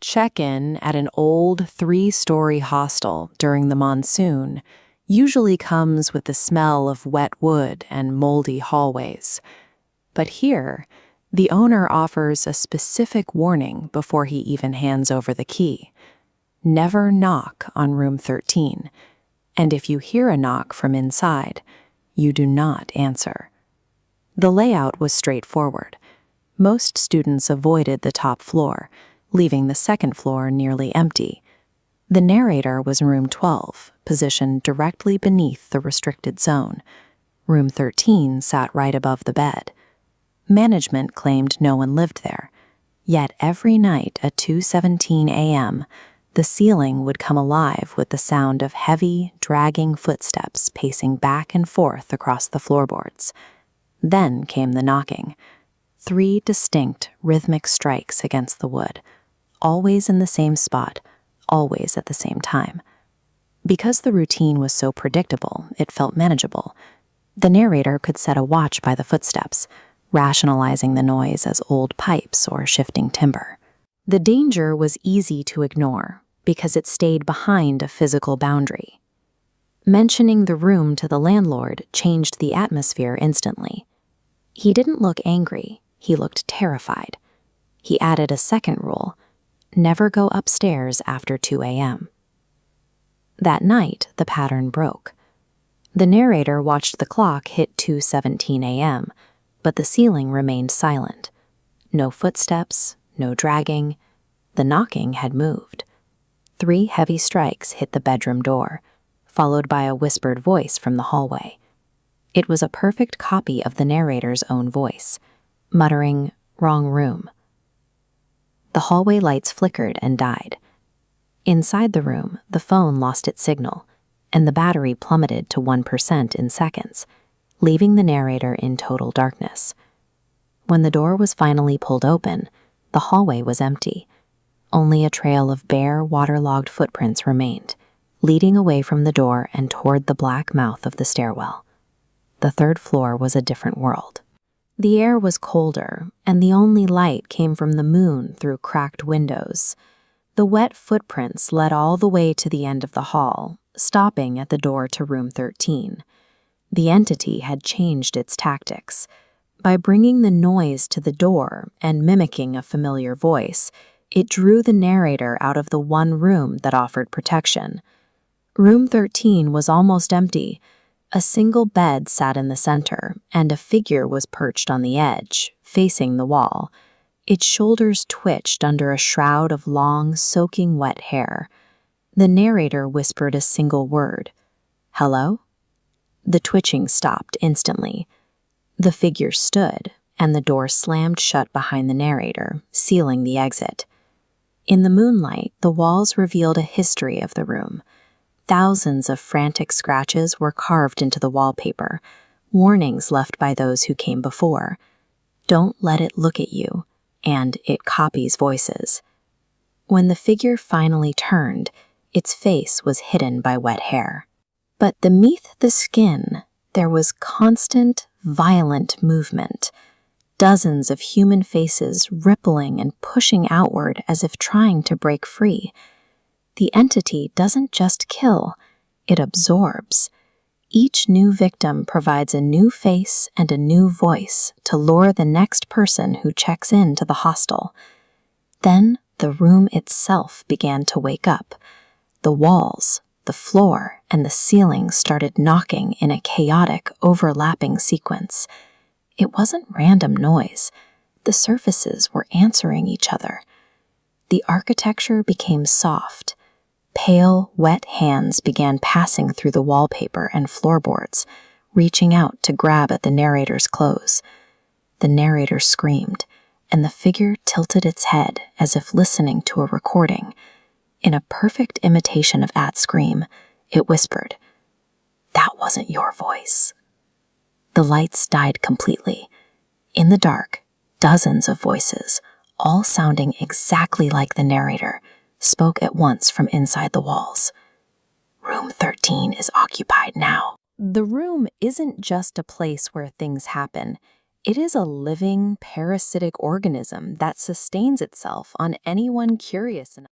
Check-in at an old 3-story hostel during the monsoon usually comes with the smell of wet wood and moldy hallways. But here, the owner offers a specific warning before he even hands over the key. Never knock on room 13, and if you hear a knock from inside, you do not answer. The layout was straightforward. Most students avoided the top floor, leaving the second floor nearly empty. The narrator was in room 12, positioned directly beneath the restricted zone. Room 13 sat right above the bed. Management claimed no one lived there, yet every night at 2:17 a.m., the ceiling would come alive with the sound of heavy, dragging footsteps pacing back and forth across the floorboards. Then came the knocking. 3 distinct, rhythmic strikes against the wood, always in the same spot, always at the same time. Because the routine was so predictable, it felt manageable. The narrator could set a watch by the footsteps, rationalizing the noise as old pipes or shifting timber. The danger was easy to ignore because it stayed behind a physical boundary. Mentioning the room to the landlord changed the atmosphere instantly. He didn't look angry, he looked terrified. He added a second rule: never go upstairs after 2 a.m. That night, the pattern broke. The narrator watched the clock hit 2:17 a.m., but the ceiling remained silent. No footsteps, no dragging. The knocking had moved. 3 heavy strikes hit the bedroom door, followed by a whispered voice from the hallway. It was a perfect copy of the narrator's own voice, muttering, "Wrong room." The hallway lights flickered and died. Inside the room, the phone lost its signal, and the battery plummeted to 1% in seconds, leaving the narrator in total darkness. When the door was finally pulled open, the hallway was empty. Only a trail of bare, waterlogged footprints remained, leading away from the door and toward the black mouth of the stairwell. The 3rd floor was a different world. The air was colder, and the only light came from the moon through cracked windows. The wet footprints led all the way to the end of the hall, stopping at the door to room 13. The entity had changed its tactics. By bringing the noise to the door and mimicking a familiar voice, it drew the narrator out of the one room that offered protection. Room 13 was almost empty. A single bed sat in the center, and a figure was perched on the edge, facing the wall. Its shoulders twitched under a shroud of long, soaking wet hair. The narrator whispered a single word, "Hello?" The twitching stopped instantly. The figure stood, and the door slammed shut behind the narrator, sealing the exit. In the moonlight, the walls revealed a history of the room. Thousands of frantic scratches were carved into the wallpaper, warnings left by those who came before. Don't let it look at you, and it copies voices. When the figure finally turned, its face was hidden by wet hair. But beneath the skin, there was constant, violent movement. Dozens of human faces rippling and pushing outward as if trying to break free. The entity doesn't just kill, it absorbs. Each new victim provides a new face and a new voice to lure the next person who checks in to the hostel. Then the room itself began to wake up. The walls, the floor, and the ceiling started knocking in a chaotic, overlapping sequence. It wasn't random noise. The surfaces were answering each other. The architecture became soft. Pale, wet hands began passing through the wallpaper and floorboards, reaching out to grab at the narrator's clothes. The narrator screamed, and the figure tilted its head as if listening to a recording. In a perfect imitation of At's scream, it whispered, "That wasn't your voice." The lights died completely. In the dark, dozens of voices, all sounding exactly like the narrator, spoke at once from inside the walls. "Room 13 is occupied now." The room isn't just a place where things happen. It is a living, parasitic organism that sustains itself on anyone curious enough.